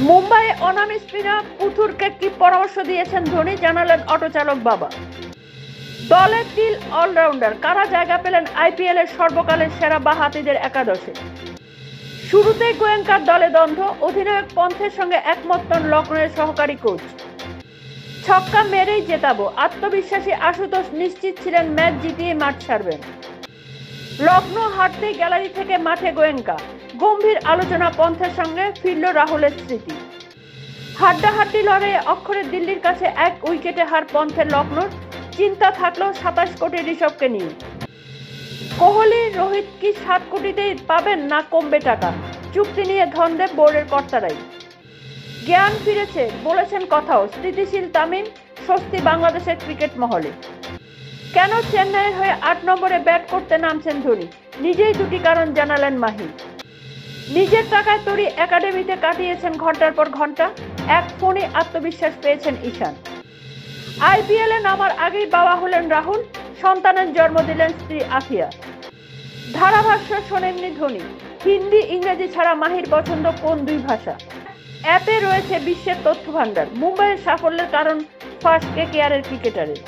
মুম্বাইয়ে অনামি স্পিনার পুথুরকে কি পরামর্শ দিয়েছেন ধোনি, জানালেন অটো চালক বাবা। দলের তিল অলরাউন্ডার কারা জায়গা পেলেন আইপিএলের সর্বকালের সেরা বাঁহাতিদের একাদশে। শুরুতেই গোয়েঙ্কার দলে দ্বন্দ্ব, অধিনায়ক পন্থের সঙ্গে একমত নন লখনৌয়ের সহকারী কোচ। ছক্কা মেরেই জেতাবো, আত্মবিশ্বাসী আশুতোষ নিশ্চিত ছিলেন ম্যাচ জিতিয়ে মাঠ ছাড়বেন। লখনৌ হারতেই গ্যালারি থেকে মাঠে গোয়েঙ্কা, গম্ভীর আলোচনা পন্থের সঙ্গে, ফিরল রাহুলের স্মৃতি। হাড্ডাহাড্ডি লড়াইয়ে অক্ষরে দিল্লির কাছে 1 উইকেটে হার পন্থের লখনৌর, চিন্তা থাকলো 27 কোটি ঋষভকে নিয়ে। কোহলি রোহিত কি 7 কোটিতেই পাবেন না কমবে টাকা, চুক্তি নিয়ে ধন্দে বোর্ডের কর্তারাই। জ্ঞান ফিরেছে বলেছেন কথাও, স্থিতিশীল তামিম, স্বস্তি বাংলাদেশের ক্রিকেট মহলে। কেন চেন্নাইয়ের হয়ে 8 নম্বরে ব্যাট করতে নামছেন ধোনি, নিজেই দুটি কারণ জানালেন মাহি। নিজের টাকায় তৈরি একাডেমিতে কাটিয়েছেন ঘন্টার পর ঘন্টা, এক ফোনে আত্মবিশ্বাস পেয়েছেন ঈশান। আইপিএলে নামার আগেই বাবা হলেন রাহুল, সন্তানের জন্ম দিলেন স্ত্রী আফিয়া। ধারাভাষ্য শোনেননি ধোনি, হিন্দি ইংরেজি ছাড়া মাহির পছন্দ কোন 2 ভাষা। অ্যাপে রয়েছে বিশ্বের তথ্য ভান্ডার, মুম্বাইয়ের সাফল্যের কারণ ফাঁস কেকেআরের ক্রিকেটারের।